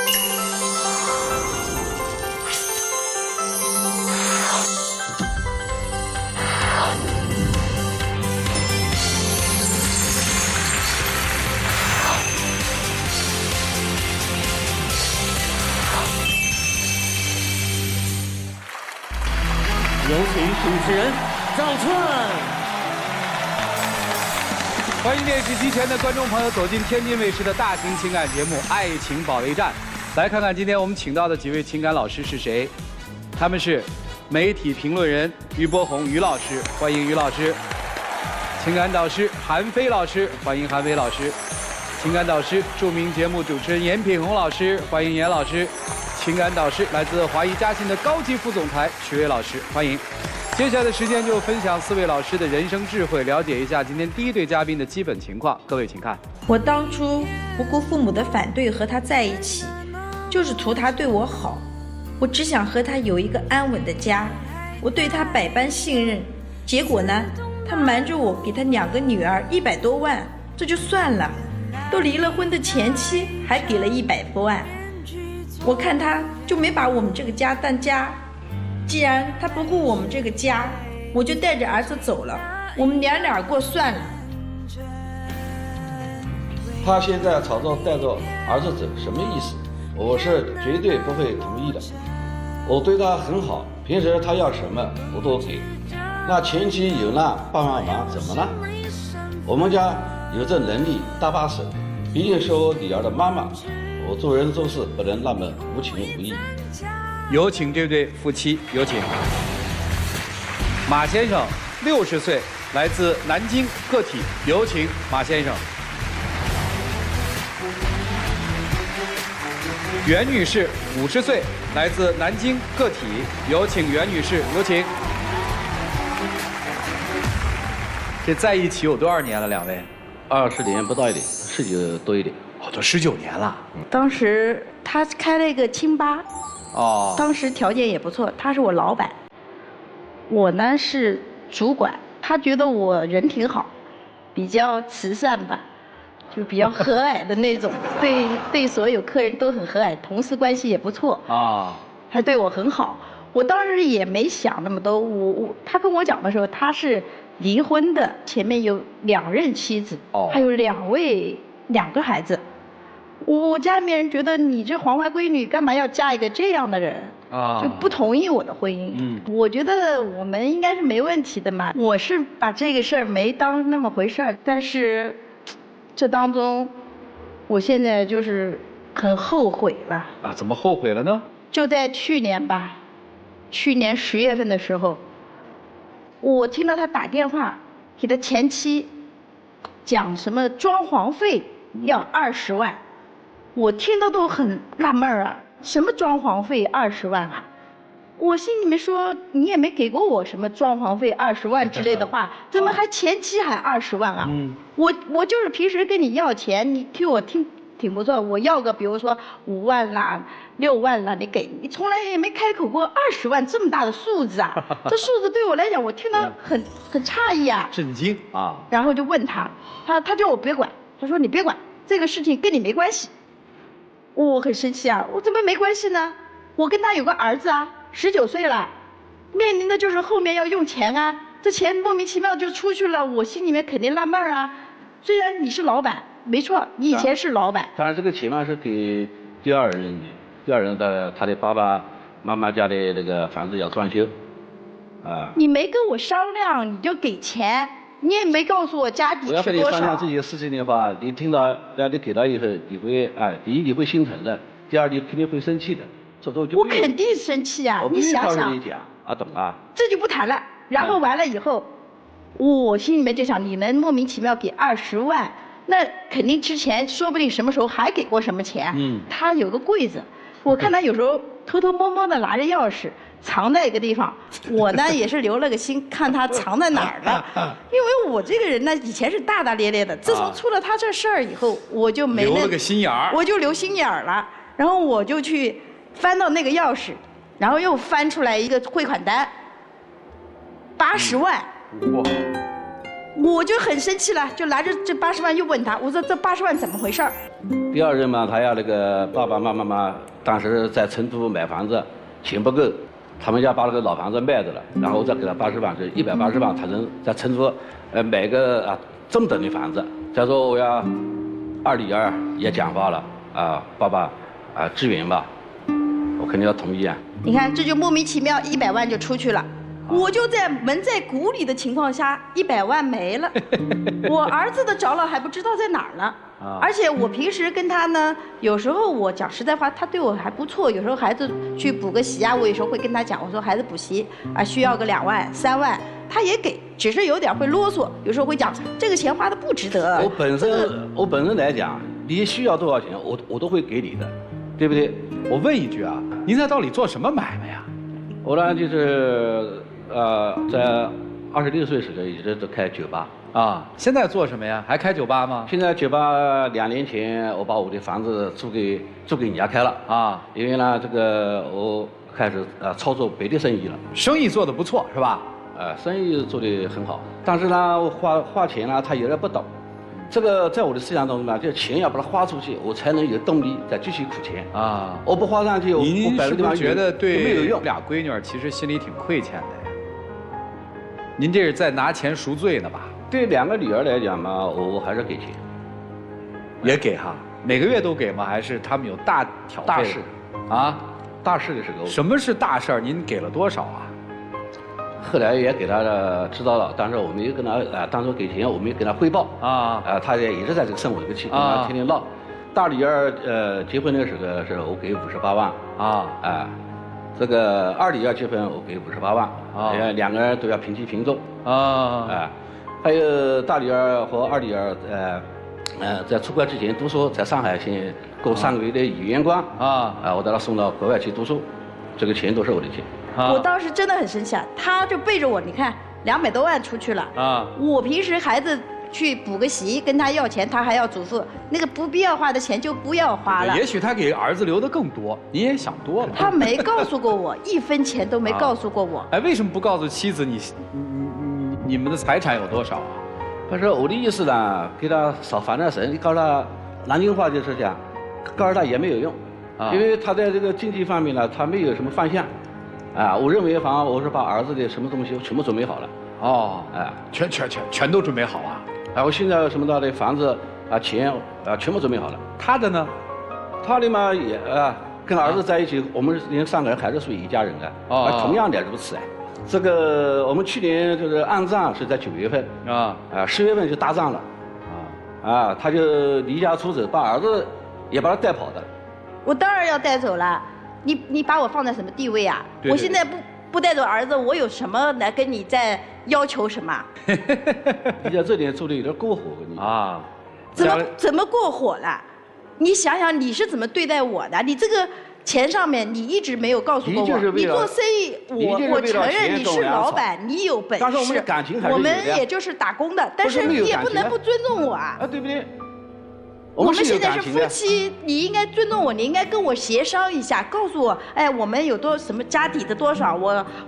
有请主持人赵春。欢迎电视机前的观众朋友走进天津卫视的大型情感节目《爱情保卫战》，来看看今天我们请到的几位情感老师是谁？他们是媒体评论人于波红于老师，欢迎于老师；情感导师韩飞老师，欢迎韩飞老师；情感导师著名节目主持人严品宏老师，欢迎严老师；情感导师来自华谊嘉信的高级副总裁徐伟老师，欢迎。接下来的时间就分享4位老师的人生智慧，了解一下今天第一对嘉宾的基本情况。各位请看。我当初不顾父母的反对和他在一起，就是图他对我好。我只想和他有一个安稳的家，我对他百般信任。结果呢，他瞒着我给他2个女儿100多万，这就算了，都离了婚的前妻还给了100多万。我看他就没把我们这个家当家。既然他不顾我们这个家，我就带着儿子走了，我们两过算了。他现在吵着带着儿子走，什么意思？我是绝对不会同意的。我对他很好，平时他要什么我都给。那前期有那帮忙怎么了？我们家有这能力搭把手，毕竟是我女儿的妈妈，我做人做事不能那么无情无义。有请这对夫妻，有请。马先生，60岁，来自南京个体，有请马先生。袁女士，50岁，来自南京个体，有请袁女士，有请。这在一起有多少年了？两位？20年不到一点，19多一点。哦，都19年了。当时他开了一个清吧。哦，当时条件也不错，他是我老板，我呢是主管。他觉得我人挺好，比较慈善吧，就比较和蔼的那种，对所有客人都很和蔼，同事关系也不错啊，他对我很好。我当时也没想那么多，他跟我讲的时候，他是离婚的，前面有2任妻子，还有2个孩子。我家里面人觉得你这黄花闺女干嘛要嫁一个这样的人啊？就不同意我的婚姻。我觉得我们应该是没问题的嘛。我是把这个事儿没当那么回事儿，但是这当中，我现在就是很后悔了。啊，怎么后悔了呢？就在去年吧，去年10月份的时候，我听到他打电话给他前妻讲什么装潢费要20万。我听到都很纳闷啊，什么装潢费20万啊？我心里面说，你也没给过我什么装潢费20万之类的话，怎么还前妻还20万啊？我就是平时跟你要钱，你替我挺不错，我要个比如说5万啦、6万啦，你给，你从来也没开口过20万这么大的数字啊！这数字对我来讲，我听到很诧异啊，震惊啊！然后就问他叫我别管，他说你别管这个事情跟你没关系。我很生气啊！我怎么没关系呢？我跟他有个儿子啊，19岁了，面临的就是后面要用钱啊，这钱莫名其妙就出去了，我心里面肯定纳闷啊。虽然你是老板，没错，你以前是老板。当然这个钱嘛是给第2任的他的爸爸妈妈家的那个房子要装修，啊。你没跟我商量你就给钱。你也没告诉我家底是多少。我要跟你商量这些事情的话，你听到，你给到以后，你会第一你会心疼的，第2你肯定会生气的，这都就我肯定生气啊！你想想，你讲啊，懂啊？这就不谈了。然后完了以后，我心里面就想，你们莫名其妙给20万，那肯定之前说不定什么时候还给过什么钱。他有个柜子，我看他有时候偷偷摸摸的拿着钥匙。藏在一个地方，我呢也是留了个心，看他藏在哪儿了。因为我这个人呢，以前是大大咧咧的，自从出了他这事儿以后，我就没留了个心眼儿，我就留心眼儿了。然后我就去翻到那个钥匙，然后又翻出来一个汇款单，80万。我就很生气了，就拿着这80万又问他，我说这80万怎么回事儿？第二任嘛，他要那个爸爸妈妈嘛，当时在成都买房子，钱不够，他们家把那个老房子卖掉了，然后我再给他80万，就180万，他能在成都买个中等的房子。再说我要2女儿也讲话了爸爸支援吧，我肯定要同意啊。你看这就莫名其妙100万就出去了。我就在蒙在鼓里的情况下，100万没了，我儿子的着落还不知道在哪儿呢。而且我平时跟他呢，有时候我讲实在话，他对我还不错。有时候孩子去补个习我有时候会跟他讲，我说孩子补习需要个2万3万，他也给，只是有点会啰嗦。有时候会讲这个钱花的不值得。我本身来讲，你需要多少钱，我都会给你的，对不对？我问一句您在到底做什么买卖呀？我呢就是在26岁时候一直都开酒吧。现在做什么呀？还开酒吧吗？现在酒吧2年前我把我的房子租给人家开了因为呢这个我开始操作别的生意了。生意做得不错是吧？生意做得很好，但是呢我花钱呢他有点不懂。这个在我的思想当中呢，这钱要把它花出去，我才能有动力再继续苦钱我不花上去，我摆个地方觉得对没有用。俩闺女其实心里挺亏欠的呀。您这是在拿钱赎罪呢吧？对2个女儿来讲嘛，我还是给钱，也给每个月都给吗？还是他们有大挑费？大事大事的时候。什么是大事儿？您给了多少后来也给他知道了，但是我没有跟他当初给钱，我没有跟他汇报他也是在这个生我一个气，跟他天天闹。大女儿结婚的时候是我给58万这个2女儿结婚我给58万2个人都要平起平坐还有大女儿和2女儿在出国之前读书，在上海先过3个月的语言关我把他送到国外去读书，这个钱都是我的钱。我当时真的很生气他就背着我，你看200多万出去了我平时孩子去补个习跟他要钱，他还要嘱咐那个不必要花的钱就不要花了。也许他给儿子留的更多，您也想多了。他没告诉过我1分钱都没告诉过我。为什么不告诉妻子你们的财产有多少不是我的意思呢，给他少烦点事，你告诉他南京话就是讲，告诉他也没有用因为他在这个经济方面呢，他没有什么方向我认为我是把儿子的什么东西全部准备好了全都准备好了我现在什么的房子钱全部准备好了。他的呢？他的嘛也跟儿子在一起，我们3个人还是属于一家人同样的如此这个我们去年就是安葬是在9月份10月份就大葬了他就离家出走，把儿子也把他带跑的。我当然要带走了，你把我放在什么地位对我现在不带走儿子，我有什么来跟你再要求什么？你在这点做的有点过火怎么过火了？你想想你是怎么对待我的？你这个钱上面你一直没有告诉过我。你做生意，我承认你是老板，你有本事。但是我们的感情还是有的。我们也就是打工的，但是你也不能不尊重我对不对？我们现在是夫妻，你应该尊重我，你应该跟我协商一下，告诉我，我们有什么家底的多少，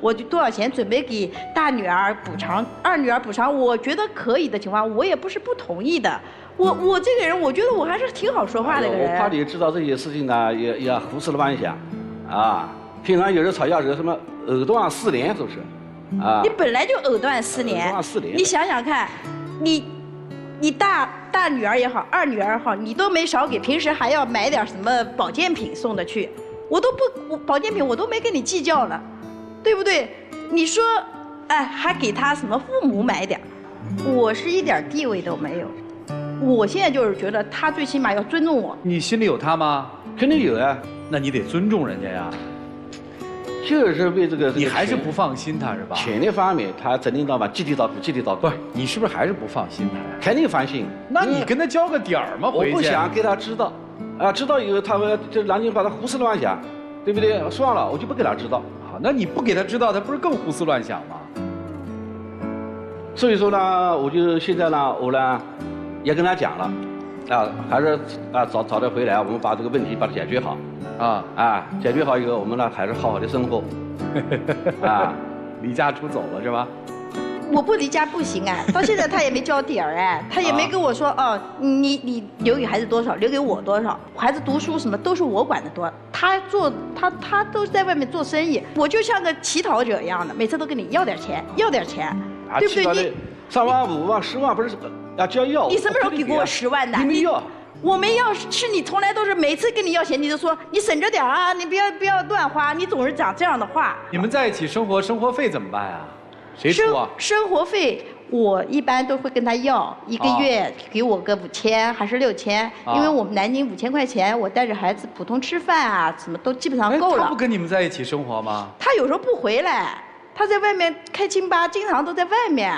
我多少钱准备给大女儿补偿，2女儿补偿，我觉得可以的情况，我也不是不同意的。我这个人，我觉得我还是挺好说话的人。我怕你知道这些事情呢，也胡思乱想平常有人吵架是什么藕断丝连，是不是你本来就藕断丝连，你想想看，你大女儿也好，2女儿也好，你都没少给，平时还要买点什么保健品送的去，我保健品我都没跟你计较了，对不对？你说，还给他什么父母买点，我是一点地位都没有。我现在就是觉得他最起码要尊重我。你心里有他吗？肯定有那你得尊重人家呀。就是为这个，你还是不放心他是吧？钱的方面，他整天到晚叽里叨咕。不是，你是不是还是不放心他呀？肯定放心。那你跟他交个底儿嘛，我不想给他知道，知道以后他们就南京把他胡思乱想，对不对？算了，我就不给他知道。好，那你不给他知道，他不是更胡思乱想吗？所以说呢，我就现在呢，我呢也跟他讲了，还是早点回来，我们把这个问题把它解决好。解决好以后，我们呢还是好好的生活。离家出走了是吧？我不离家不行啊，到现在他也没交底儿哎，他也没跟我说哦，你留给孩子多少，留给我多少，孩子读书什么都是我管的多，他都在外面做生意，我就像个乞讨者一样的，每次都跟你要点钱，对不对？你3万5万10万不是要要？你什么时候给过我10万的？你没要。我没要，是你从来都是每次跟你要钱，你就说你省着点啊，你不要乱花，你总是讲这样的话。你们在一起生活，生活费怎么办啊？谁出啊？生活费我一般都会跟他要，1个月给我个5000还是6000，因为我们南京5000块钱，我带着孩子普通吃饭啊，什么都基本上够了。他不跟你们在一起生活吗？他有时候不回来，他在外面开清吧，经常都在外面。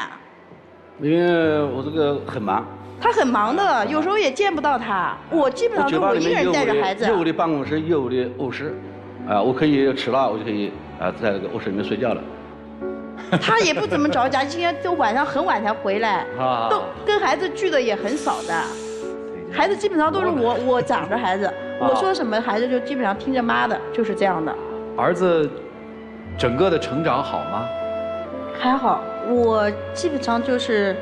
因为我这个很忙。他很忙的，有时候也见不到他。我基本上都我一个人带着孩子。业务的办公室，业务的卧室，我可以迟了，我就可以在那个卧室里面睡觉了。他也不怎么着家，今天都晚上很晚才回来，都跟孩子聚的也很少的。孩子基本上都是我长着孩子，我说什么孩子就基本上听着妈的，就是这样的。儿子整个的成长好吗？还好，我基本上就是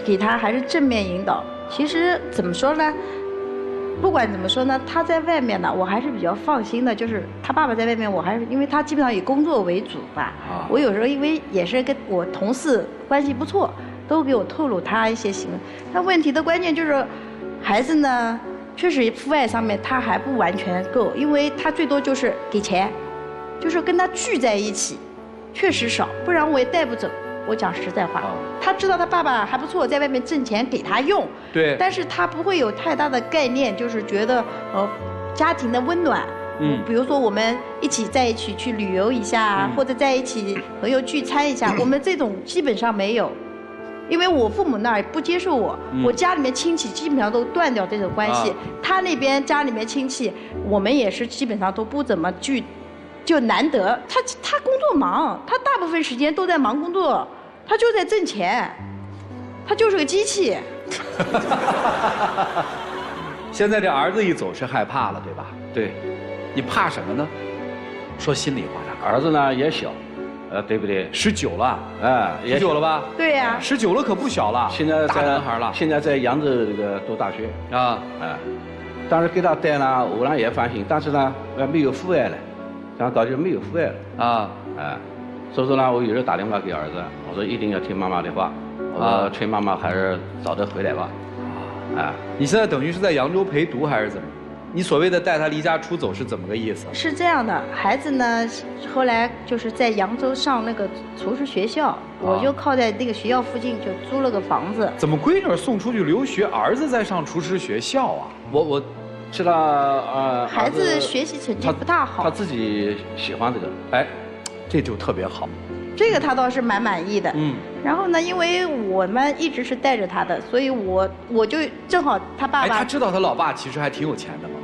给他还是正面引导。其实怎么说呢？不管怎么说呢，他在外面呢，我还是比较放心的。就是他爸爸在外面，我还是因为他基本上以工作为主吧。我有时候因为也是跟我同事关系不错，都给我透露他一些行为。但问题的关键就是，孩子呢，确实父爱上面他还不完全够，因为他最多就是给钱，就是跟他聚在一起，确实少，不然我也带不走。我讲实在话，他知道他爸爸还不错，在外面挣钱给他用，对，但是他不会有太大的概念，就是觉得家庭的温暖，比如说我们一起在一起去旅游一下，或者在一起朋友聚餐一下，我们这种基本上没有，因为我父母那儿不接受我，我家里面亲戚基本上都断掉这种关系，他那边家里面亲戚，我们也是基本上都不怎么聚。就难得，他工作忙，他大部分时间都在忙工作，他就在挣钱，他就是个机器。现在这儿子一走是害怕了，对吧？对，你怕什么呢？说心里话，儿子呢也小，对不对？19了，19了吧？对呀，19了可不小了，现在大男孩了。现在在扬州这个读大学当然给他带呢，我呢也放心，但是呢没有父爱了。想搞就没有父爱了所以说呢，我有时候打电话给儿子，我说一定要听妈妈的话，我说催妈妈还是早点回来吧。你现在等于是在扬州陪读还是怎么？你所谓的带他离家出走是怎么个意思？是这样的，孩子呢后来就是在扬州上那个厨师学校，我就靠在那个学校附近就租了个房子。怎么闺女送出去留学，儿子在上厨师学校啊？我。是他孩子学习成绩不大好，他自己喜欢这个，这就特别好。这个他倒是蛮满意的。然后呢，因为我们一直是带着他的，所以我就正好他爸爸。他知道他老爸其实还挺有钱的吗？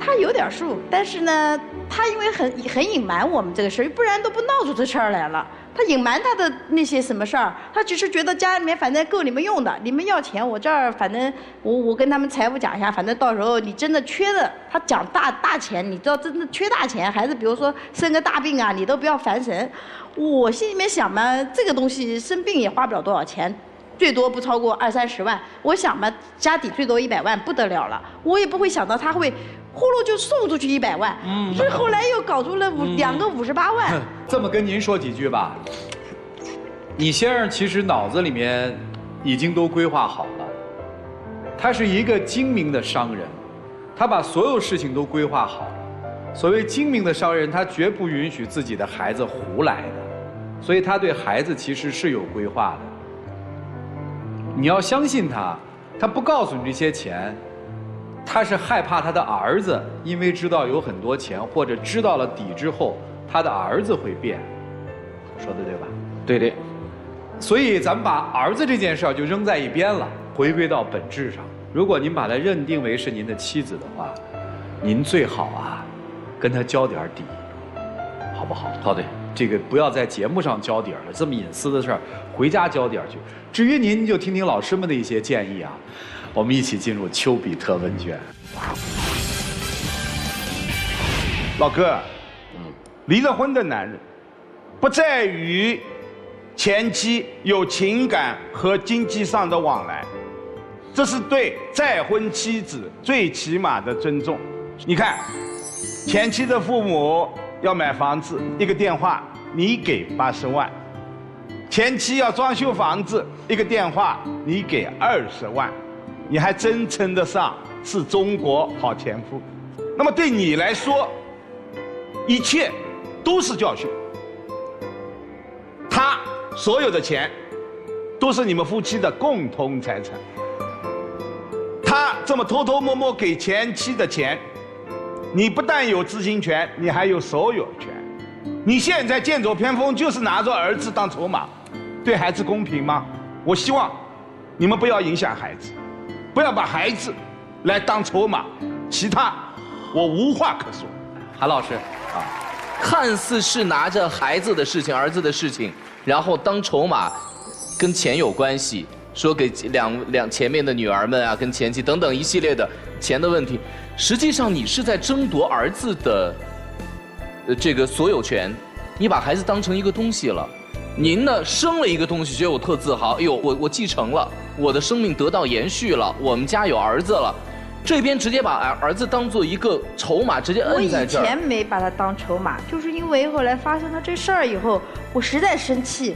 他有点数，但是呢，他因为很隐瞒我们这个事儿，不然都不闹出这事儿来了。他隐瞒他的那些什么事儿，他只是觉得家里面反正够你们用的，你们要钱我这儿反正我跟他们财务讲一下，反正到时候你真的缺的，他讲大钱，你知道真的缺大钱，孩子比如说生个大病啊，你都不要烦神。我心里面想嘛，这个东西生病也花不了多少钱。最多不超过20、30万，我想吧，家底最多100万不得了了，我也不会想到他会呼噜就送出去100万，这后来又搞出了2个58万。这么跟您说几句吧，你先生其实脑子里面已经都规划好了，他是一个精明的商人，他把所有事情都规划好了。所谓精明的商人，他绝不允许自己的孩子胡来的，所以他对孩子其实是有规划的。你要相信他，他不告诉你这些钱，他是害怕他的儿子因为知道有很多钱，或者知道了底之后，他的儿子会变。说的对吧？对的。所以咱们把儿子这件事就扔在一边了，回归到本质上。如果您把他认定为是您的妻子的话，您最好跟他交点底，好不好？好的。这个不要在节目上交底了，这么隐私的事儿，回家交底去。至于您就听听老师们的一些建议我们一起进入丘比特问卷。老哥，离了婚的男人，不在于前期有情感和经济上的往来，这是对再婚妻子最起码的尊重。你看，前期的父母要买房子，一个电话你给80万；前期要装修房子，一个电话你给20万，你还真称得上是中国好前夫。那么对你来说，一切都是教训。他所有的钱都是你们夫妻的共同财产。他这么偷偷摸摸给前妻的钱，你不但有知情权，你还有所有权。你现在剑走偏锋，就是拿着儿子当筹码，对孩子公平吗？我希望你们不要影响孩子，不要把孩子来当筹码，其他我无话可说。韩老师，看似是拿着孩子的事情、儿子的事情，然后当筹码，跟钱有关系，说给前面的女儿们啊，跟前妻等等一系列的钱的问题。实际上你是在争夺儿子的这个所有权，你把孩子当成一个东西了。您呢生了一个东西，觉得我特自豪，哎呦，我继承了，我的生命得到延续了，我们家有儿子了。这边直接把儿子当做一个筹码，直接摁在这儿。我以前没把他当筹码，就是因为后来发生了这事儿以后，我实在生气。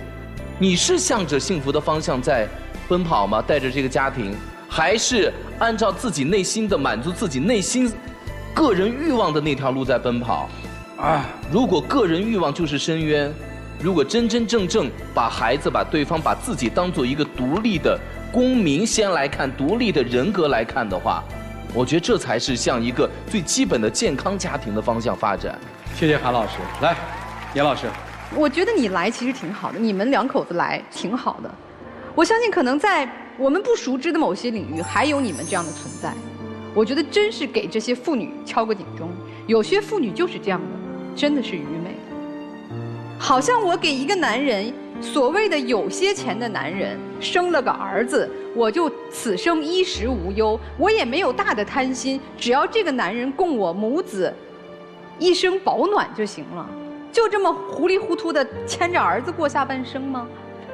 你是向着幸福的方向在奔跑吗？带着这个家庭，还是按照自己内心的满足自己内心个人欲望的那条路在奔跑？如果个人欲望就是深渊，如果真真正正把孩子、把对方、把自己当做一个独立的公民先来看，独立的人格来看的话，我觉得这才是向一个最基本的健康家庭的方向发展。谢谢韩老师。来，严老师，我觉得你来其实挺好的，你们两口子来挺好的。我相信可能在我们不熟知的某些领域，还有你们这样的存在。我觉得真是给这些妇女敲个警钟，有些妇女就是这样的，真的是愚昧的。好像我给一个男人，所谓的有些钱的男人生了个儿子，我就此生衣食无忧，我也没有大的贪心，只要这个男人供我母子一生保暖就行了。就这么糊里糊涂的牵着儿子过下半生吗？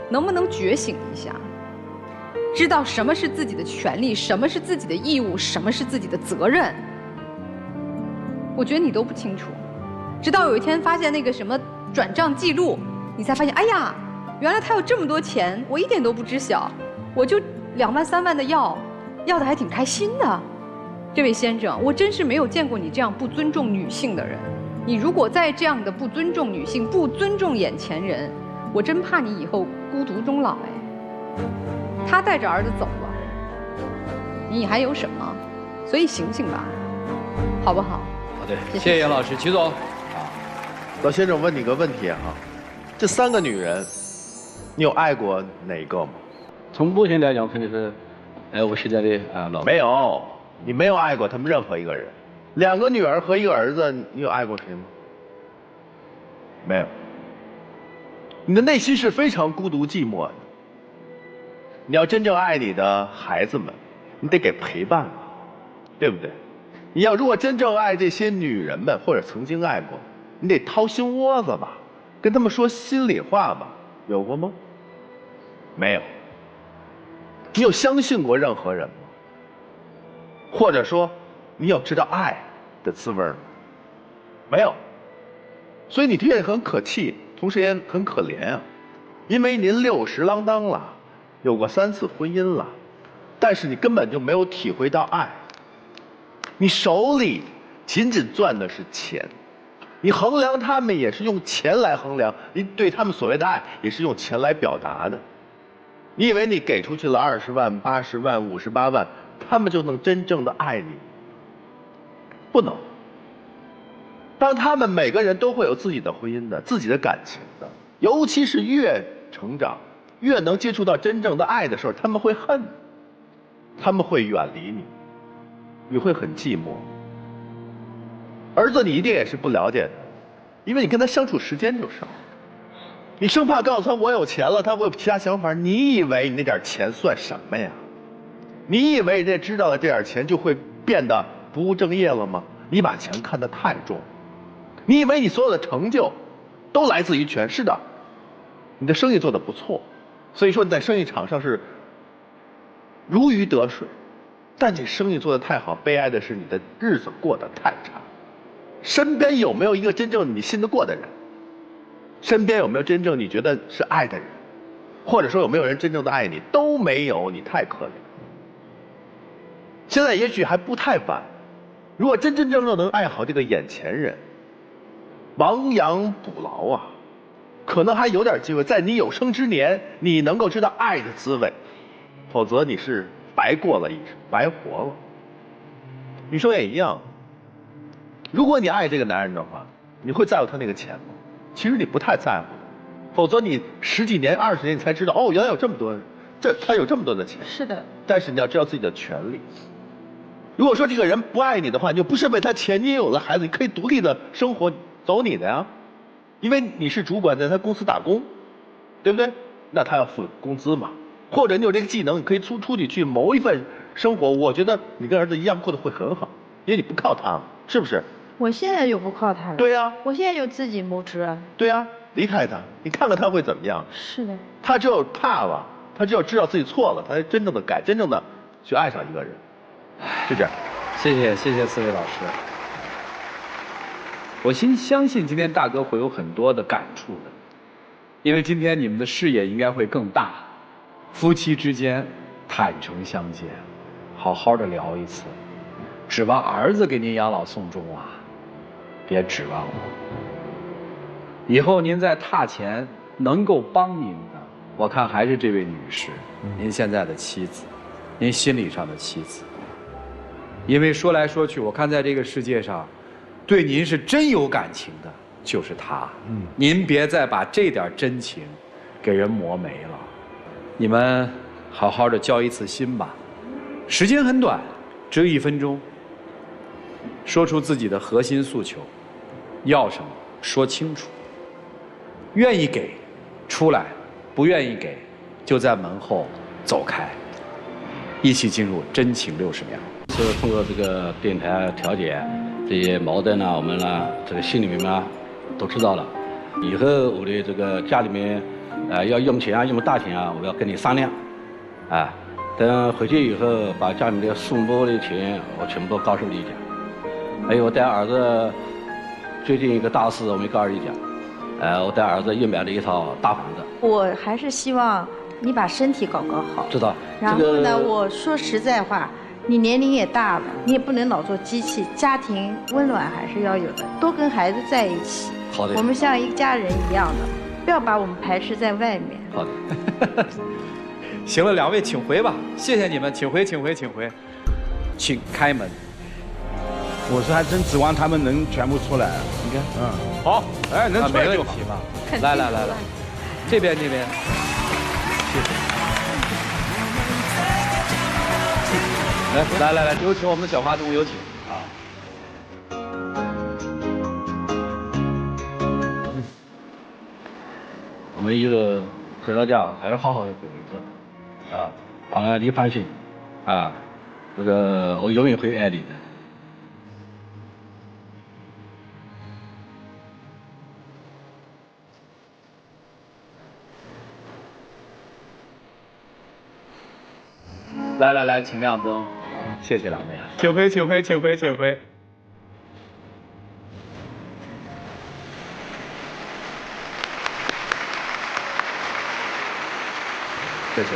能不能觉醒一下，知道什么是自己的权利，什么是自己的义务，什么是自己的责任？我觉得你都不清楚，直到有一天发现那个什么转账记录，你才发现，哎呀，原来他有这么多钱，我一点都不知晓，我就2万3万的要的还挺开心的。这位先生，我真是没有见过你这样不尊重女性的人。你如果再这样的不尊重女性，不尊重眼前人，我真怕你以后孤独终老。哎，他带着儿子走了，你还有什么？所以醒醒吧，好不好？好的，谢谢严老师。齐总，老先生，问你个问题哈，这3个女人，你有爱过哪个吗？从目前来讲，肯定是爱我现在的老婆。没有，你没有爱过他们任何一个人。2个女儿和1个儿子，你有爱过谁吗？没有。你的内心是非常孤独寂寞的。你要真正爱你的孩子们，你得给陪伴吧，对不对？你要如果真正爱这些女人们，或者曾经爱过，你得掏心窝子吧，跟他们说心里话吧，有过吗？没有。你有相信过任何人吗？或者说，你有知道爱的滋味吗？没有。所以你也很可气，同时也很可怜啊，因为您60郎当了，有过3次婚姻了，但是你根本就没有体会到爱。你手里仅仅攥的是钱，你衡量他们也是用钱来衡量，你对他们所谓的爱也是用钱来表达的。你以为你给出去了20万、80万、58万，他们就能真正的爱你？不能。当他们每个人都会有自己的婚姻的、自己的感情的，尤其是越成长、越能接触到真正的爱的时候，他们会恨，他们会远离你，你会很寂寞。儿子你一定也是不了解的，因为你跟他相处时间就少，你生怕告诉他我有钱了，他会有其他想法。你以为你那点钱算什么呀？你以为人家知道了这点钱就会变得不务正业了吗？你把钱看得太重。你以为你所有的成就都来自于权？是的，你的生意做得不错，所以说你在生意场上是如鱼得水。但你生意做得太好，悲哀的是你的日子过得太差。身边有没有一个真正你信得过的人？身边有没有真正你觉得是爱的人？或者说有没有人真正的爱你？都没有，你太可怜。现在也许还不太晚，如果真真正正能爱好这个眼前人，亡羊补牢啊，可能还有点机会，在你有生之年，你能够知道爱的滋味，否则你是白过了一生，白活了。女生也一样，如果你爱这个男人的话，你会在乎他那个钱吗？其实你不太在乎，否则你10几年、20年你才知道，哦，原来有这么多，他有这么多的钱。是的。但是你要知道自己的权利。如果说这个人不爱你的话，你就不是为他钱，你也有了孩子，你可以独立的生活，走你的呀。因为你是主管，在他公司打工，对不对？那他要付工资嘛。或者你有这个技能，你可以出去去谋一份生活。我觉得你跟儿子一样过得会很好，因为你不靠他，是不是？我现在就不靠他了。对呀。我现在就自己谋职啊。对呀，离开他，你看看他会怎么样？是的。他只有怕了，他只有知道自己错了，他才真正的改，真正的去爱上一个人。就这样。谢谢4位老师。我相信今天大哥会有很多的感触的，因为今天你们的视野应该会更大，夫妻之间坦诚相见，好好的聊一次。指望儿子给您养老送终啊，别指望我。以后您在榻前能够帮您的，我看还是这位女士，您现在的妻子，您心理上的妻子。因为说来说去，我看在这个世界上，对您是真有感情的，就是她。您别再把这点真情给人磨没了。你们好好的交一次心吧，时间很短，只有1分钟。说出自己的核心诉求，要什么说清楚。愿意给，出来；不愿意给，就在门后走开。一起进入真情60秒。是通过这个电台调解这些矛盾啊，我们呢这个心里面呢都知道了。以后我的这个家里面要用钱啊，用大钱啊，我要跟你商量啊。等回去以后，把家里面的数目的钱我全部都告诉你讲。还有我带儿子最近一个大事，我没告诉你讲。我带儿子又买了一套大房子。我还是希望你把身体搞好。知道。然后呢，我说实在话，你年龄也大了，你也不能老做机器，家庭温暖还是要有的，多跟孩子在一起。好的。我们像一家人一样的，不要把我们排斥在外面。好的。行了，2位请回吧，谢谢你们，请回，请开门。我是还真指望他们能全部出来。你看，好，哎，能出来就好。没问题嘛。来，这边，谢谢。来，有请我们的小花童，有请啊。我们一个回到家还是好好的过日子啊。好了，你放心啊，这个我永远会爱你的。来，请亮灯，谢谢2位，请回。谢谢。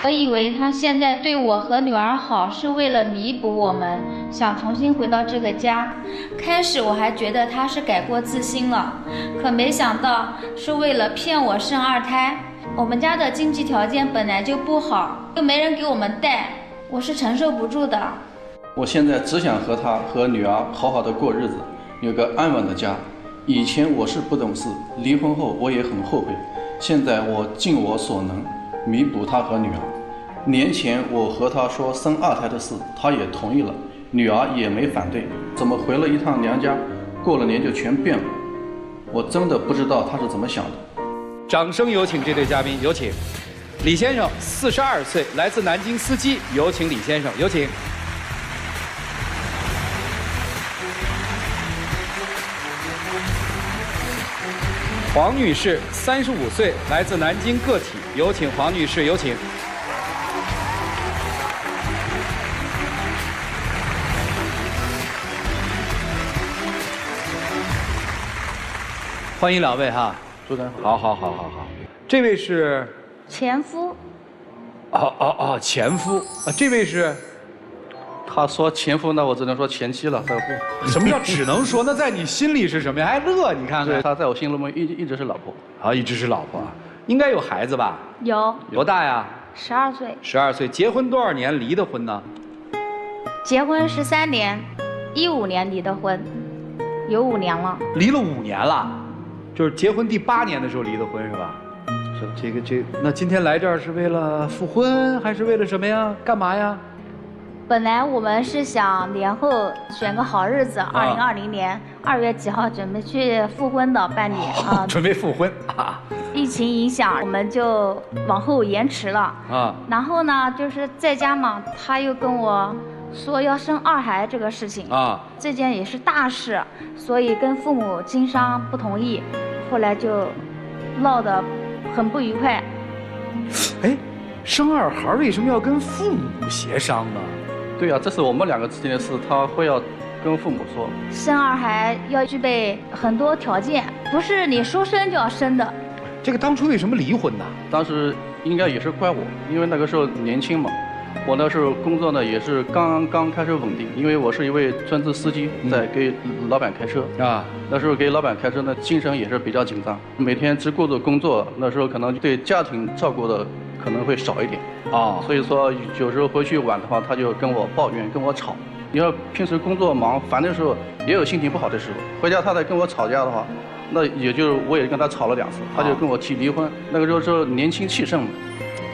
我以为他现在对我和女儿好，是为了弥补我们，想重新回到这个家。开始我还觉得他是改过自新了，可没想到是为了骗我生2胎。我们家的经济条件本来就不好，又没人给我们带，我是承受不住的。我现在只想和他和女儿好好的过日子，有个安稳的家。以前我是不懂事，离婚后我也很后悔，现在我尽我所能弥补他和女儿。年前我和他说生2胎的事，他也同意了，女儿也没反对。怎么回了一趟娘家，过了年就全变了？我真的不知道他是怎么想的。掌声有请这对嘉宾，有请李先生，42岁，来自南京司机，有请李先生，有请。黄女士，35岁，来自南京个体，有请黄女士，有请。欢迎2位哈，主持人好。好，这位是前夫。前夫啊，这位是。他说前夫，那我只能说前妻了，在我。什么叫只能说？那在你心里是什么呀？还乐？你看看。他在我心中一直是老婆。啊，一直是老婆，应该有孩子吧？有。多大呀？12岁。12岁，结婚多少年？离的婚呢？结婚13年，15年离的婚，有5年了。离了5年了，就是结婚第8年的时候离的婚是吧？是那今天来这儿是为了复婚，还是为了什么呀？干嘛呀？本来我们是想年后选个好日子，2020年2月几号准备去复婚的办理啊。准备复婚啊。疫情影响，我们就往后延迟了啊。然后呢，就是在家嘛，他又跟我说要生2孩这个事情啊，这件也是大事，所以跟父母经商不同意，后来就闹得很不愉快。哎，生2孩为什么要跟父母协商呢？对呀，这是我们2个之间的事，他会要跟父母说。生2孩要具备很多条件，不是你说生就要生的。这个当初为什么离婚呢？当时应该也是怪我，因为那个时候年轻嘛。我那时候工作呢也是刚开始稳定，因为我是一位专职司机，在给老板开车啊。那时候给老板开车呢，精神也是比较紧张，每天只顾着工作，那时候可能对家庭照顾的可能会少一点啊。所以说有时候回去晚的话，他就跟我抱怨，跟我吵。你要平时工作忙烦的时候，也有心情不好的时候，回家他再跟我吵架的话，那也就是我也跟他吵了2次，他就跟我提离婚。那个时候是年轻气盛嘛。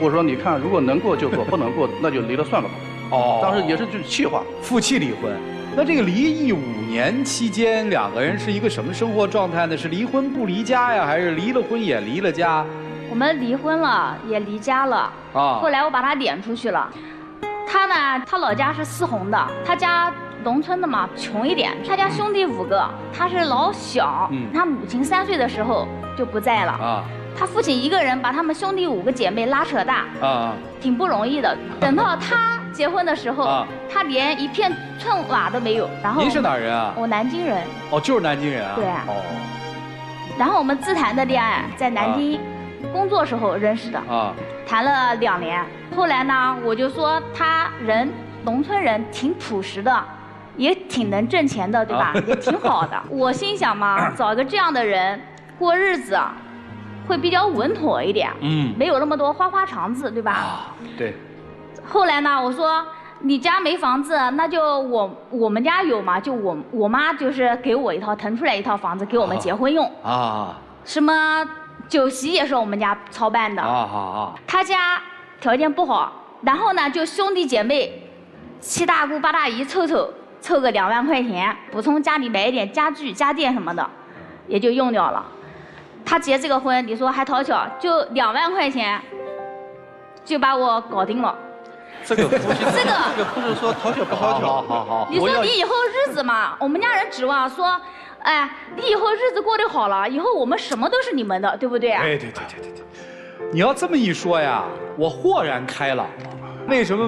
我说你看，如果能过就过，不能过那就离了算了吧。哦，当时也是就是气话，夫妻离婚。那这个离异5年期间，2个人是一个什么生活状态呢？是离婚不离家呀，还是离了婚也离了家？我们离婚了，也离家了啊。后来我把他撵出去了。他呢，他老家是泗洪的，他家农村的嘛，穷一点。他家兄弟5个，他是老小。他母亲3岁的时候就不在了啊。他父亲一个人把他们兄弟5个姐妹拉扯大啊，挺不容易的。等到他结婚的时候，他连一片寸瓦都没有。然后您是哪人啊？我南京人。哦，就是南京人啊。对啊。哦。然后我们自谈的恋爱，在南京工作时候认识的啊，谈了2年。后来呢，我就说他人农村人挺朴实的，也挺能挣钱的，对吧？也挺好的。我心想嘛，找一个这样的人过日子会比较稳妥一点，没有那么多花花肠子，对吧？啊，对。后来呢，我说你家没房子，那就我们家有嘛，就我妈就是给我腾出来一套房子给我们结婚用啊。什么酒席也是我们家操办的啊。他家条件不好，然后呢就兄弟姐妹7大姑8大姨凑个2万块钱，补充家里买一点家具家电什么的，也就用掉了。他结这个婚，你说还讨巧，就2万块钱，就把我搞定了。这个不是说讨巧不讨巧。好。你说你以后日子嘛，我们家人指望说，哎，你以后日子过得好了，以后我们什么都是你们的，对不对啊？对。你要这么一说呀，我豁然开朗了。为什么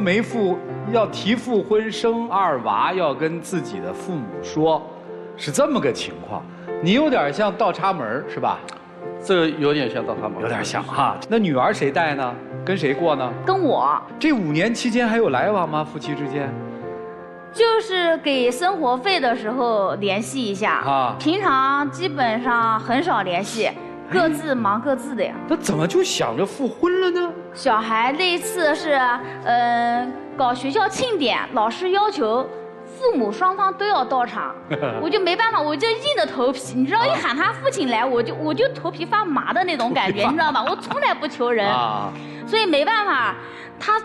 要提复婚生2娃，要跟自己的父母说，是这么个情况。你有点像倒插门是吧？这个有点像倒插门，有点像哈。那女儿谁带呢？跟谁过呢？跟我。这5年期间还有来往吗？夫妻之间？就是给生活费的时候联系一下啊，平常基本上很少联系，各自忙各自的呀。那怎么就想着复婚了呢？小孩那一次是搞学校庆典，老师要求父母双方都要到场，我就没办法，我就硬着头皮，你知道，一喊他父亲来，我就头皮发麻的那种感觉，你知道吧？我从来不求人，所以没办法。他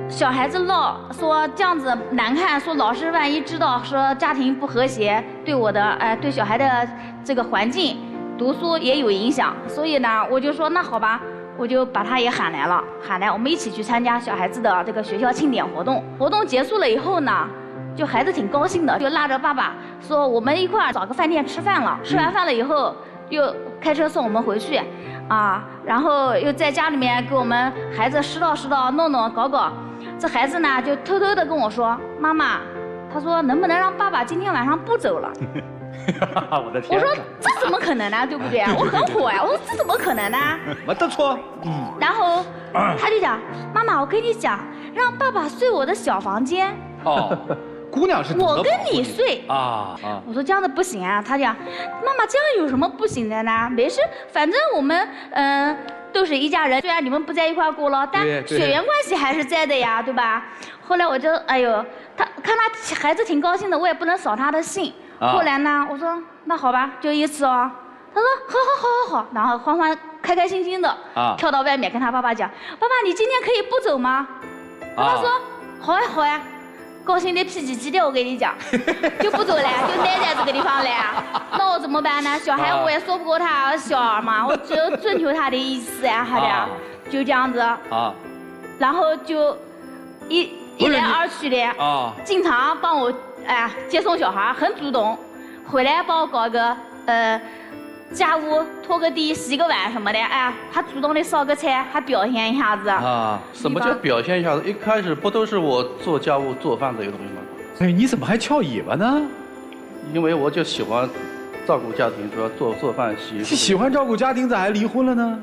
小孩子闹说这样子难看，说老师万一知道说家庭不和谐，对我的对小孩的这个环境读书也有影响，所以呢，我就说那好吧。我就把他也喊来，我们一起去参加小孩子的这个学校庆典活动。活动结束了以后呢，就孩子挺高兴的，就拉着爸爸说我们一块儿找个饭店吃饭了。吃完饭了以后，又开车送我们回去，啊，然后又在家里面给我们孩子拾掇弄搞。这孩子呢就偷偷的跟我说，妈妈，他说能不能让爸爸今天晚上不走了？我的天！我说这怎么可能呢？对不对？我很火呀！我说这怎么可能呢？没得错。然后他就讲，妈妈，我跟你讲，让爸爸睡我的小房间。哦，姑娘是我跟你睡啊。我说这样子不行啊。他讲，妈妈这样有什么不行的呢？没事，反正我们都是一家人，虽然你们不在一块过了，但血缘关系还是在的呀，对吧？后来我就哎呦，他看他孩子挺高兴的，我也不能扫他的兴。后来呢，我说那好吧，就一次哦。他说好，然后欢欢开开心心的跳到外面跟他爸爸讲，爸爸你今天可以不走吗？爸爸说好呀，高兴的屁叽叽的，我跟你讲，就不走了，就待在这个地方了。那我怎么办呢？小孩我也说不过他小儿嘛，我只有遵求他的意思呀，好的，就这样子然后就一来二去的经常帮我接送小孩，很主动，回来帮我搞个家务，拖个地，洗个碗什么的，还主动的烧个菜，还表现一下子什么叫表现一下子？一开始不都是我做家务做饭这些东西吗？哎，你怎么还翘尾巴呢？因为我就喜欢照顾家庭，主要做饭洗衣服。喜欢照顾家庭，咋还离婚了呢？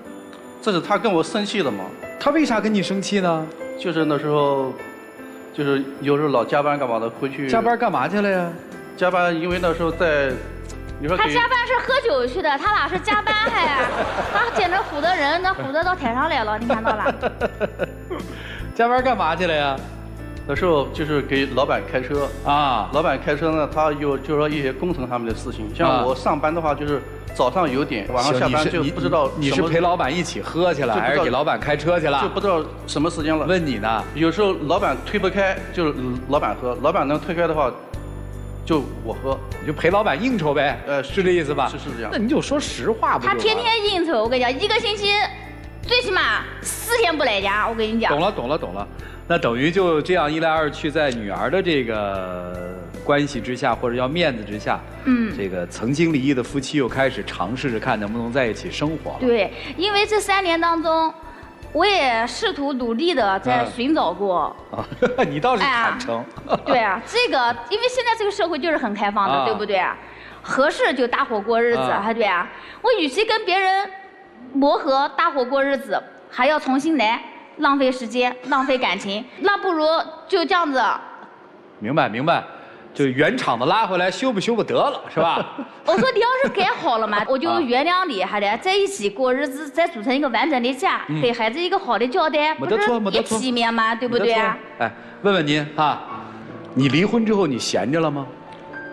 这是他跟我生气了嘛？他为啥跟你生气呢？就是那时候，就是有时候老加班干嘛的，回去。加班干嘛去了呀？加班，因为那时候在。他加班是喝酒去的，他哪是加班还？他简直唬的人，那唬得到台上来了，你看到了？加班干嘛去了呀？那时候就是给老板开车老板开车呢，他有就是说一些工程上面的事情。像我上班的话，就是早上有点，晚上下班就不知道。你是陪老板一起喝去了，还是给老板开车去了？就不知道什么时间了。问你呢？有时候老板推不开，就是老板喝；老板能推开的话。就我喝，你就陪老板应酬呗，是这意思吧？是这样。那你就说实话不就？他天天应酬，我跟你讲，一个星期最起码4天不来家，我跟你讲。懂了。那等于就这样一来二去，在女儿的这个关系之下，或者叫面子之下，这个曾经离异的夫妻又开始尝试着看能不能在一起生活了。对，因为这3年当中。我也试图努力的在寻找过，你倒是坦诚。对啊，这个因为现在这个社会就是很开放的，对不对？合适就搭伙过日子，对啊。我与其跟别人磨合搭伙过日子，还要重新来，浪费时间，浪费感情，那不如就这样子。明白。就原厂的拉回来修不得了，是吧？我说你要是改好了嘛，我就原谅你，还得在一起过日子，再组成一个完整的家，给孩子一个好的交代，不是一体面吗？对不对？哎，问问您你离婚之后你闲着了吗？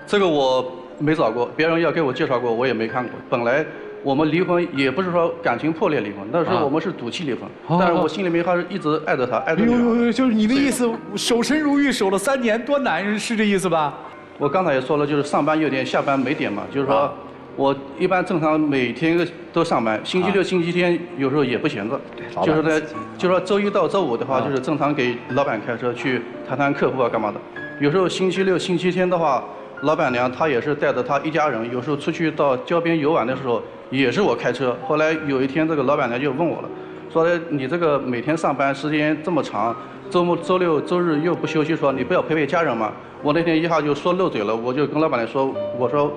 这个我没找过，别人要给我介绍过，我也没看过。本来我们离婚也不是说感情破裂离婚，那时候我们是赌气离婚，但是我心里面还是一直爱着她，爱着女儿。就是你的意思，守身如玉，守了3年，多难，是这意思吧？我刚才也说了，就是上班有点，下班没点嘛，就是说我一般正常每天都上班，星期六、星期天有时候也不闲着，就是说周1到周5的话，就是正常给老板开车去谈客户干嘛的。有时候星期六、星期天的话，老板娘她也是带着她一家人，有时候出去到郊边游玩的时候，也是我开车。后来有一天，这个老板娘就问我了，说你这个每天上班时间这么长，周末、周六、周日又不休息，说你不要陪陪家人吗？我那天一下就说漏嘴了，我就跟老板娘说，我说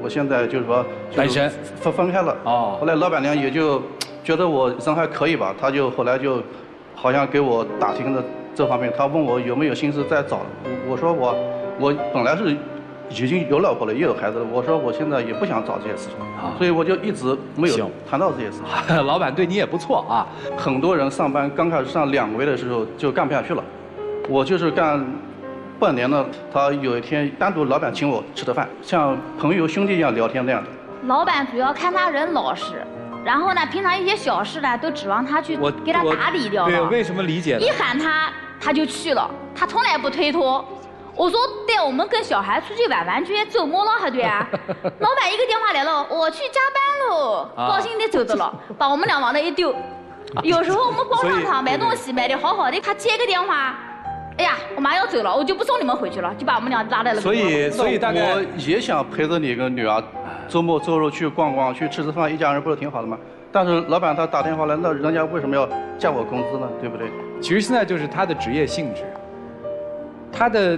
我现在就是说单身，分开了。后来老板娘也就觉得我人还可以吧，她就后来就好像给我打听的这方面，她问我有没有心思再找。我说我本来是已经有老婆了，也有孩子了。我说我现在也不想找这些事情，所以我就一直没有谈到这些事情。老板对你也不错啊。很多人上班刚开始上2个月的时候就干不下去了，我就是干半年了。他有一天单独老板请我吃的饭，像朋友兄弟一样聊天那样的。老板主要看他人老实，然后呢，平常一些小事呢都指望他去给他打理掉了。对，为什么理解呢？一喊他就去了，他从来不推脱。我说带我们跟小孩出去玩去，周末了还对啊。老板一个电话来了，我去加班喽，高兴的走的了，把我们俩往那一丢。有时候我们逛商场买东西买的好好的，他接个电话，哎呀，我马上要走了，我就不送你们回去了，就把我们俩拉在了。所以大概我也想陪着你跟女儿周末周日去逛逛，去吃吃饭，一家人不是挺好的吗？但是老板他打电话来，那人家为什么要加我工资呢？对不对？其实现在就是他的职业性质，他的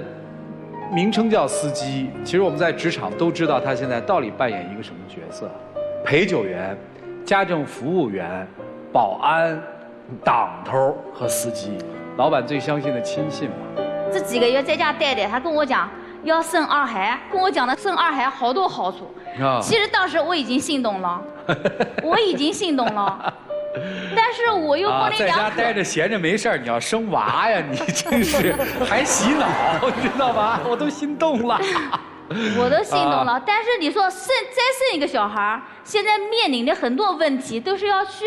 名称叫司机。其实我们在职场都知道他现在到底扮演一个什么角色：陪酒员、家政服务员、保安、党头和司机。老板最相信的亲信嘛。这几个月在家待的，他跟我讲要生二孩，跟我讲的生二孩好多好处。其实当时我已经心动了，我已经心动了，但是我又模棱在家两可。待着闲着没事儿，你要生娃呀，你真是还洗脑，你知道吗？我都心动了。我都心动了，但是你说再生一个小孩儿，现在面临的很多问题都是要去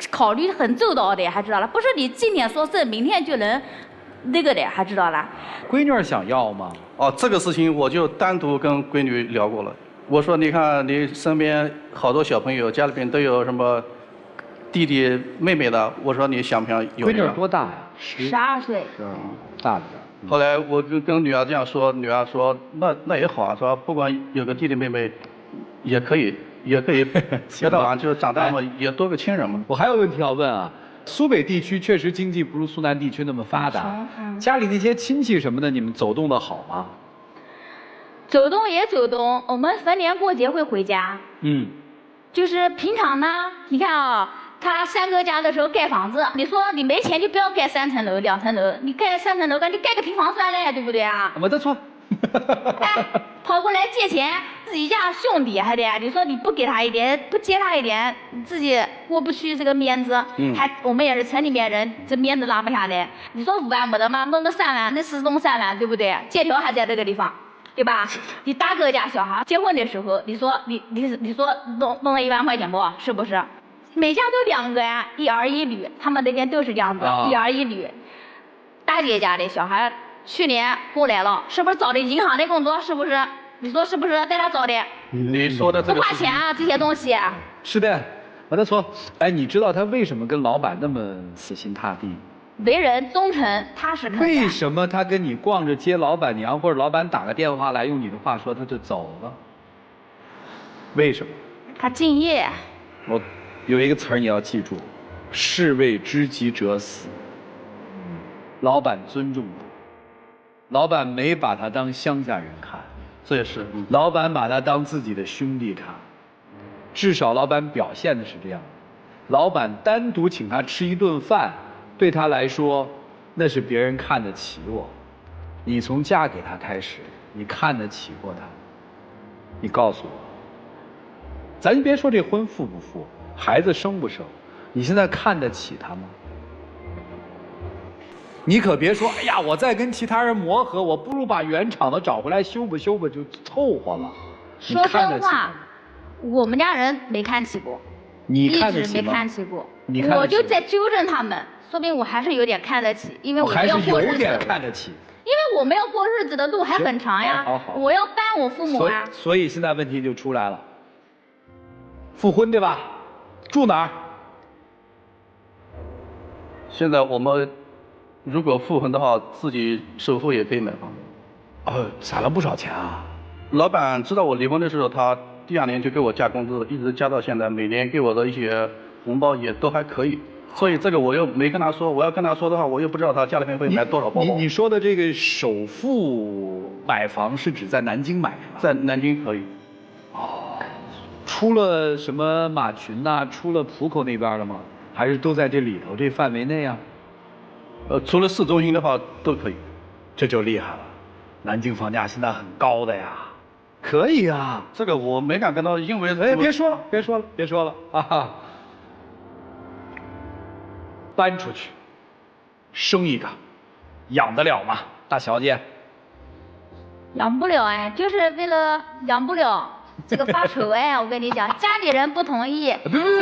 考虑很周到的，还知道了？不是你今天说生，明天就能那个的，还知道了？闺女儿想要吗？哦，这个事情我就单独跟闺女聊过了。我说，你看你身边好多小朋友，家里边都有什么弟弟妹妹的，我说你想不想有？闺女儿多大呀？12岁。大的。后来我跟女儿这样说，女儿说那也好啊，说不管有个弟弟妹妹，也可以，别到晚就长大嘛，也多个亲人嘛。我还有问题要问啊，苏北地区确实经济不如苏南地区那么发达，家里那些亲戚什么的，你们走动的好吗？走动也走动，我们逢年过节会回家。就是平常呢，你看啊。他三哥家的时候盖房子，你说你没钱就不要盖3层楼、2层楼，你盖3层楼，你盖个平房算了，对不对啊？没得错。哎，跑过来借钱，自己家兄弟还得，你说你不给他一点，不借他一点，自己过不去这个面子。还我们也是城里面人，这面子拉不下来。你说5万没得吗？弄个3万，那是弄3万，对不对？借条还在这个地方，对吧？你大哥家小孩结婚的时候，你说你说弄了1万块钱不？是不是？每家都2个呀，1儿1女，他们那边都是这样子，1儿1女。大姐家的小孩去年过来了，是不是找的银行的工作？是不是？你说是不是带他找的？你说的这个不花钱啊，这些东西。是的，没得错。哎，你知道他为什么跟老板那么死心塌地？为人忠诚，踏实肯干。为什么他跟你逛着接老板娘，或者老板打个电话来，用你的话说他就走了？为什么？他敬业。我有一个词儿你要记住，士为知己者死。老板尊重他，老板没把他当乡下人看，这也是。老板把他当自己的兄弟看，至少老板表现的是这样。老板单独请他吃一顿饭，对他来说，那是别人看得起我。你从嫁给他开始，你看得起过他？你告诉我，咱就别说这婚付不付，孩子生不生，你现在看得起他吗？你可别说，哎呀，我再跟其他人磨合，我不如把原厂的找回来修吧修吧就凑合了。说真话，我们家人没看起过，你看得起吗？一直没看起过。你看得起？我就在纠正他们，说明我还是有点看得起，因为我们要过日子。还是有点看得起。因为我们要过日子的路还很长呀，好我要帮我父母啊。所以现在问题就出来了，复婚对吧？住哪儿？现在我们如果复婚的话，自己首付也可以买房。攒了不少钱啊。老板知道我离婚的时候，他第2年就给我加工资，一直加到现在，每年给我的一些红包也都还可以。所以这个我又没跟他说，我要跟他说的话，我又不知道他家里面会买多少包包。你说的这个首付买房是指在南京买是吧？在南京可以。出了什么马群呐、出了浦口那边了吗？还是都在这里头这范围内啊？除了市中心的话都可以。这就厉害了，南京房价现在很高的呀。可以啊，这个我没敢跟他，因为别说了啊！搬出去，生一个，养得了吗，大小姐？养不了哎，就是为了养不了这个发愁哎，我跟你讲，家里人不同意。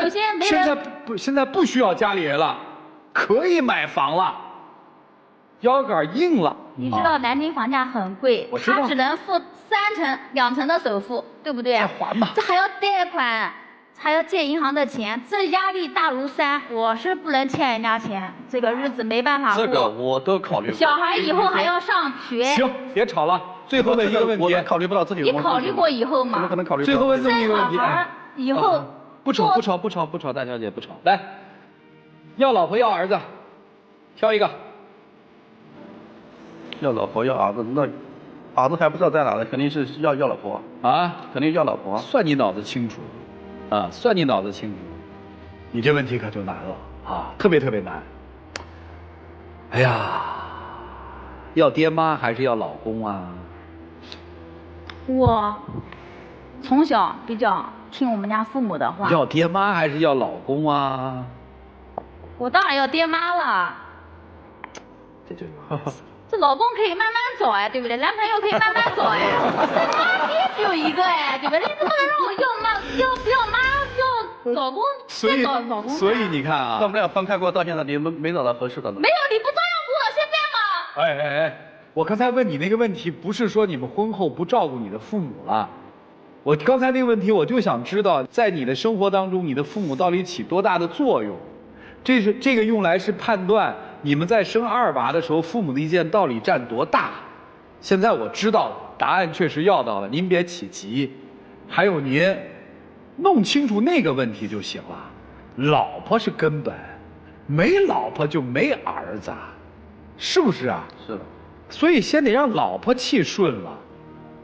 首先没人。现在不需要家里人了，可以买房了，腰杆硬了。你知道南京房价很贵，他只能付2层的首付，对不对？还嘛。这还要贷款，还要借银行的钱，这压力大如山。我是不能欠人家钱，这个日子没办法过。这个我都考虑过。小孩以后还要上学。行，别吵了，最后的一个问题，我考虑不到自己的。你考虑过以后吗？怎么可能考虑？最后问这么一个问题。以后不吵，大小姐不吵。来，要老婆要儿子，挑一个。要老婆要儿子，那儿子还不知道在哪呢，肯定是要老婆啊，肯定要老婆。算你脑子清楚，啊，算你脑子清楚。你这问题可就难了啊，特别难。哎呀，要爹妈还是要老公啊？我从小比较听我们家父母的话。要爹妈还是要老公啊？我当然要爹妈了。这就这老公可以慢慢找哎，对不对？男朋友可以慢慢找哎。妈爹只有一个哎，对不对？你怎么能让我要妈要老公？所以你看啊，那我们俩分开过到现在，你们没找到合适的呢？没有，你不照样过到现在吗？哎，我刚才问你那个问题，不是说你们婚后不照顾你的父母了。我刚才那个问题，我就想知道，在你的生活当中，你的父母到底起多大的作用？这个用来是判断你们在生二娃的时候，父母的意见到底占多大。现在我知道了，答案确实要到了，您别起急。还有您弄清楚那个问题就行了。老婆是根本，没老婆就没儿子，是不是啊？是的。所以先得让老婆气顺了，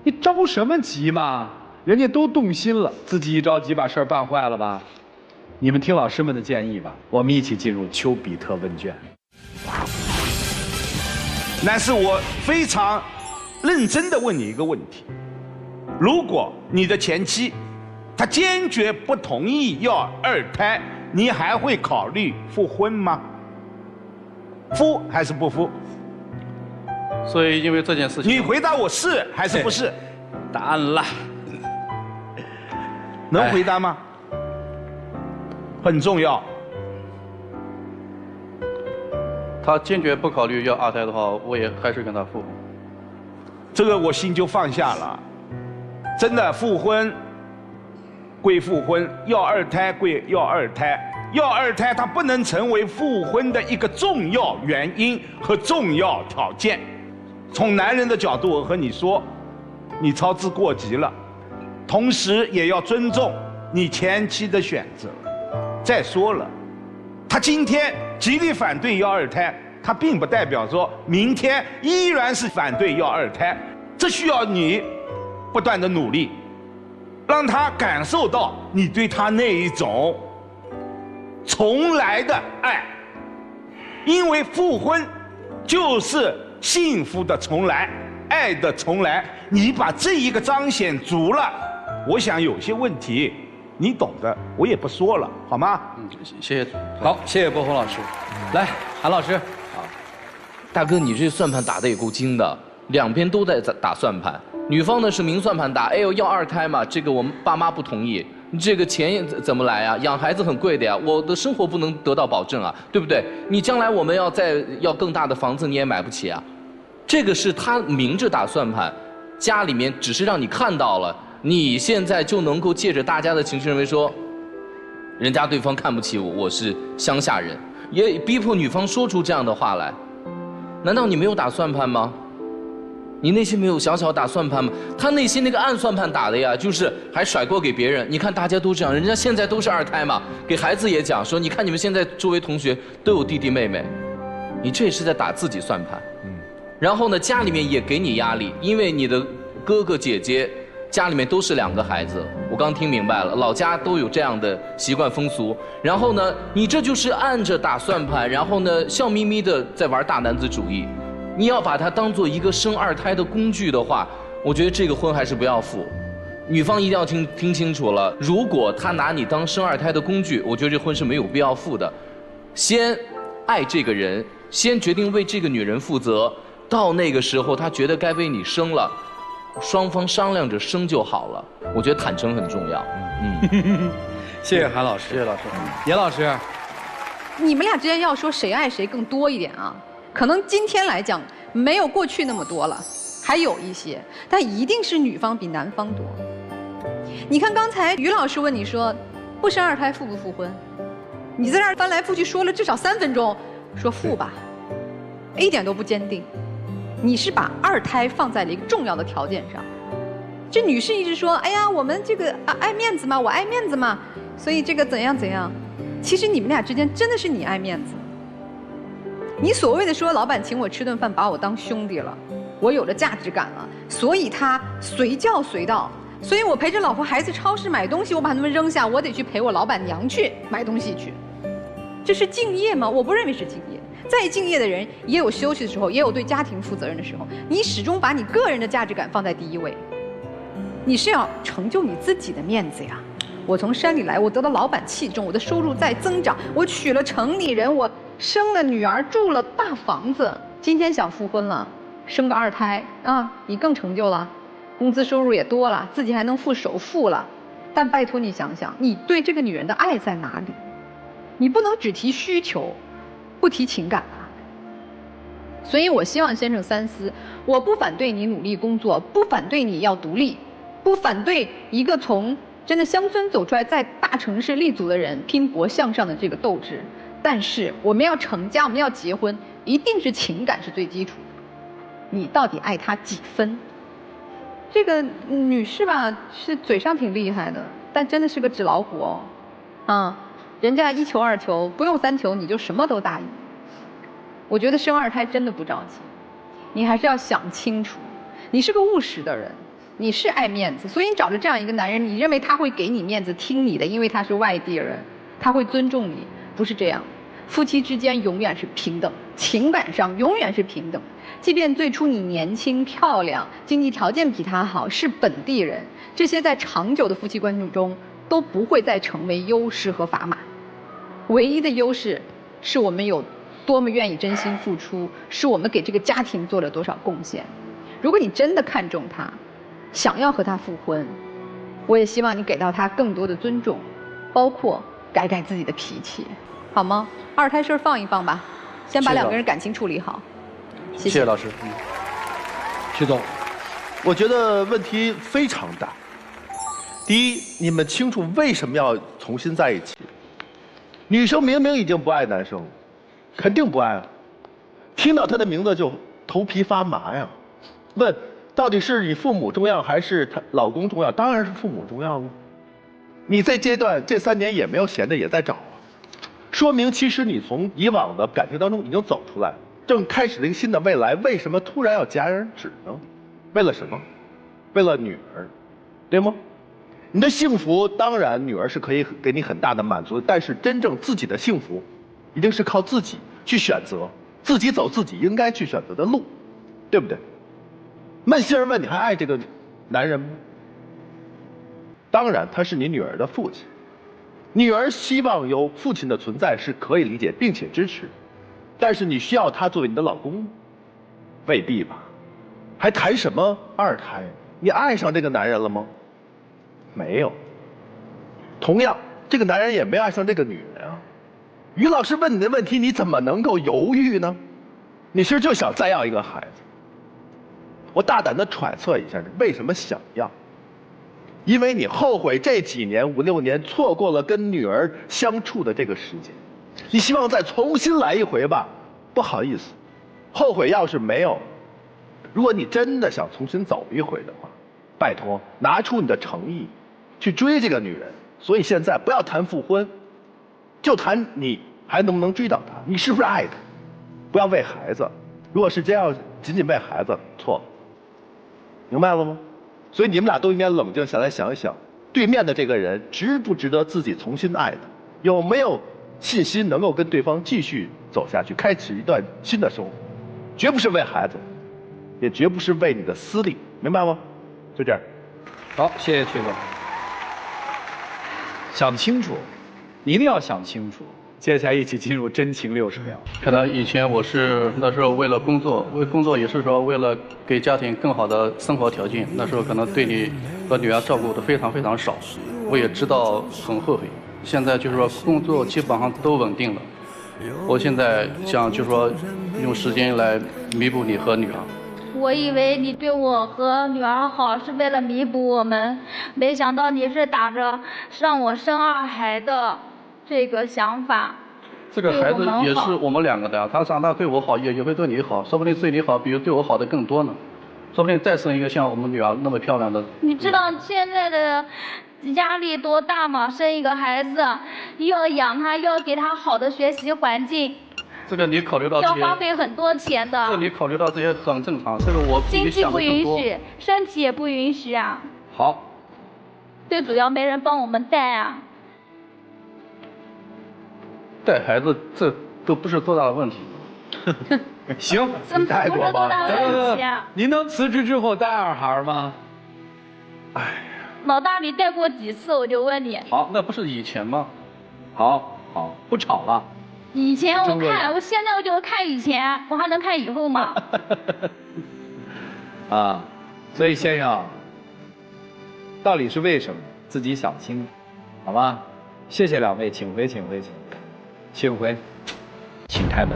你着什么急嘛？人家都动心了，自己一着急把事儿办坏了吧？你们听老师们的建议吧，我们一起进入丘比特问卷。但是我非常认真地问你一个问题：如果你的前妻她坚决不同意要二胎，你还会考虑复婚吗？复还是不复？所以因为这件事情，你回答我是还是不是？答案了，能回答吗？很重要。他坚决不考虑要二胎的话，我也还是跟他复婚。这个我心就放下了。真的，复婚归复婚，要二胎归要二胎。要二胎它不能成为复婚的一个重要原因和重要条件。从男人的角度，我和你说，你操之过急了，同时也要尊重你前妻的选择。再说了，他今天极力反对要二胎，他并不代表说明天依然是反对要二胎，这需要你不断的努力，让他感受到你对他那一种从来的爱，因为复婚就是幸福的重来，爱的重来。你把这一个彰显足了，我想有些问题你懂的，我也不说了，好吗？谢谢。好，谢谢波鸿老师。来，韩老师。大哥，你这算盘打得也够精的，两边都在打算盘。女方呢是明算盘打，哎呦要二胎嘛，这个我们爸妈不同意，这个钱怎么来啊？养孩子很贵的呀，我的生活不能得到保证啊，对不对？你将来我们要更大的房子，你也买不起啊。这个是他明着打算盘，家里面只是让你看到了，你现在就能够借着大家的情绪认为说，人家对方看不起我，我是乡下人，也逼迫女方说出这样的话来。难道你没有打算盘吗？你内心没有小小打算盘吗？他内心那个暗算盘打的呀，就是还甩锅给别人。你看大家都这样，人家现在都是二胎嘛，给孩子也讲说，你看你们现在周围同学都有弟弟妹妹，你这也是在打自己算盘。然后呢，家里面也给你压力，因为你的哥哥姐姐家里面都是2个孩子，我刚听明白了，老家都有这样的习惯风俗。然后呢，你这就是按着打算盘，然后呢，笑眯眯的在玩大男子主义。你要把它当做一个生二胎的工具的话，我觉得这个婚还是不要复。女方一定要听清楚了，如果他拿你当生二胎的工具，我觉得这婚是没有必要复的。先爱这个人，先决定为这个女人负责，到那个时候他觉得该为你生了，双方商量着生就好了。我觉得坦诚很重要。谢谢韩老师，谢谢老师。严老师，你们俩之间要说谁爱谁更多一点啊？可能今天来讲没有过去那么多了，还有一些，但一定是女方比男方多。你看刚才于老师问你说，不生二胎复不复婚？你在这儿翻来覆去说了至少3分钟，说复吧，一点都不坚定。你是把二胎放在了一个重要的条件上。这女士一直说，哎呀，我们这个爱面子嘛，我爱面子嘛，所以这个怎样怎样。其实你们俩之间真的是你爱面子。你所谓的说老板请我吃顿饭，把我当兄弟了，我有了价值感了，所以他随叫随到。所以我陪着老婆孩子超市买东西，我把他们扔下，我得去陪我老板娘去买东西去。这是敬业吗？我不认为是敬业。再敬业的人也有休息的时候，也有对家庭负责任的时候。你始终把你个人的价值感放在第一位，你是要成就你自己的面子呀。我从山里来，我得到老板器重，我的收入在增长，我娶了城里人，我生了女儿，住了大房子。今天想复婚了，生个二胎啊，你更成就了，工资收入也多了，自己还能付首付了。但拜托你想想，你对这个女人的爱在哪里？你不能只提需求，不提情感啊。所以我希望先生三思，我不反对你努力工作，不反对你要独立，不反对一个从真的乡村走出来，在大城市立足的人拼搏向上的这个斗志。但是我们要成家，我们要结婚，一定是情感是最基础的。你到底爱他几分？这个女士吧，是嘴上挺厉害的，但真的是个纸老虎哦。啊，人家一求二求，不用三求你就什么都答应。我觉得生二胎真的不着急，你还是要想清楚。你是个务实的人，你是爱面子，所以你找着这样一个男人，你认为他会给你面子，听你的，因为他是外地人，他会尊重你，不是这样。夫妻之间永远是平等，情感上永远是平等。即便最初你年轻漂亮，经济条件比他好，是本地人，这些在长久的夫妻关系中都不会再成为优势和砝码。唯一的优势是我们有多么愿意真心付出，是我们给这个家庭做了多少贡献。如果你真的看重他，想要和他复婚，我也希望你给到他更多的尊重，包括改改自己的脾气，好吗？二胎事儿放一放吧，先把两个人感情处理好。谢谢老师。徐总，我觉得问题非常大。第一，你们清楚为什么要重新在一起？女生明明已经不爱男生，肯定不爱啊，听到他的名字就头皮发麻呀。问到底是你父母重要还是她老公重要？当然是父母重要了。你在阶段这3年也没有闲着，也在找啊，说明其实你从以往的感情当中已经走出来，正开始了一个新的未来。为什么突然要戛然而止呢？为了什么？为了女儿，对吗？你的幸福当然女儿是可以给你很大的满足的，但是真正自己的幸福，一定是靠自己去选择，自己走自己应该去选择的路，对不对？扪心而问，你还爱这个男人吗？当然，他是你女儿的父亲，女儿希望有父亲的存在是可以理解并且支持，但是你需要他作为你的老公，未必吧？还谈什么二胎？你爱上这个男人了吗？没有。同样，这个男人也没爱上这个女人啊。于老师问你的问题，你怎么能够犹豫呢？你是不是就想再要一个孩子？我大胆的揣测一下，你为什么想要？因为你后悔这几年5、6年错过了跟女儿相处的这个时间，你希望再重新来一回吧？不好意思，后悔要是没有，如果你真的想重新走一回的话，拜托拿出你的诚意去追这个女人。所以现在不要谈复婚，就谈你还能不能追到她，你是不是爱她？不要为孩子，如果是真要仅仅为孩子，错了，明白了吗？所以你们俩都应该冷静下来想一想，对面的这个人值不值得自己重新爱他，有没有信心能够跟对方继续走下去，开始一段新的生活，绝不是为孩子，也绝不是为你的私利，明白吗？就这样。好，谢谢曲总。想清楚，一定要想清楚。接下来一起进入真情60秒。可能以前我是那时候为了工作，为工作也是说为了给家庭更好的生活条件，那时候可能对你和女儿照顾的非常非常少，我也知道很后悔。现在就是说工作基本上都稳定了，我现在想就是说用时间来弥补你和女儿。我以为你对我和女儿好是为了弥补我们，没想到你是打着让我生2孩的这个想法这个孩子也是我们两个的呀，他长大对我好，也会对你好，说不定对你好，比对我好的更多呢。说不定再生一个像我们女儿那么漂亮的。你知道现在的压力多大吗？生一个孩子，又要养他，又要给他好的学习环境，这个你考虑到这些，要花费很多钱的。这你考虑到这些很正常，这个我比你经济不想的更多。允许，身体也不允许啊。好，最主要没人帮我们带啊。带孩子这都不是多大的问题。行，这不是多大的问题啊。您能辞职之后带2孩吗？老大，你带过几次？我就问你。好，那不是以前吗？好，不吵了。以前我看，我现在我就看以前，我还能看以后吗？啊，所以先生，到底是为什么？自己想清楚，好吗？谢谢2位，请回，请回，请回，请开门。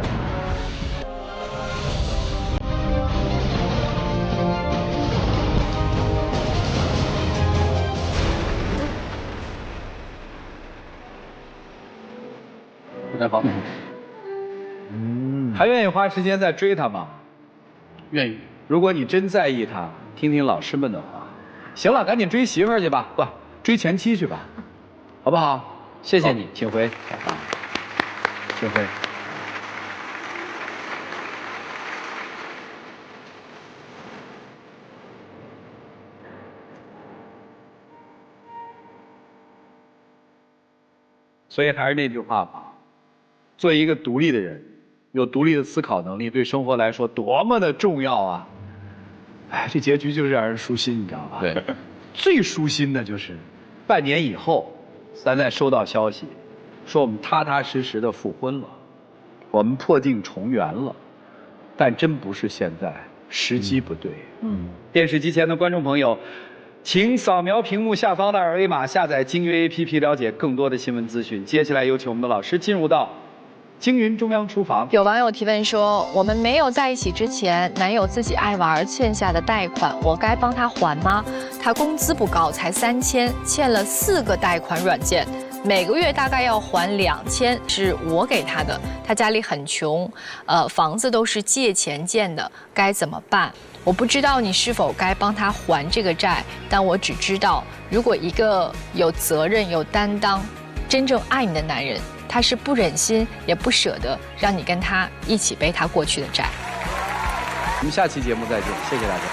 太好，还愿意花时间再追他吗？愿意。如果你真在意他，听听老师们的话。行了，赶紧追媳妇儿去吧，不，追前妻去吧，好不好？谢谢你，请回，请回。所以还是那句话吧，做一个独立的人，有独立的思考能力，对生活来说多么的重要啊！哎，这结局就是让人舒心，你知道吧？对，最舒心的就是半年以后，咱再收到消息，说我们踏踏实实的复婚了，我们破镜重圆了，但真不是现在，时机不对。电视机前的观众朋友，请扫描屏幕下方的2维码，下载京云 APP， 了解更多的新闻资讯。接下来有请我们的老师进入到京云中央厨房。有网友提问说，我们没有在一起之前，男友自己爱玩欠下的贷款，我该帮他还吗？他工资不高，才3000，欠了4个贷款软件，每个月大概要还2000，是我给他的。他家里很穷，房子都是借钱建的，该怎么办？我不知道你是否该帮他还这个债，但我只知道，如果一个有责任、有担当、真正爱你的男人，他是不忍心也不舍得让你跟他一起背他过去的债。我们下期节目再见，谢谢大家。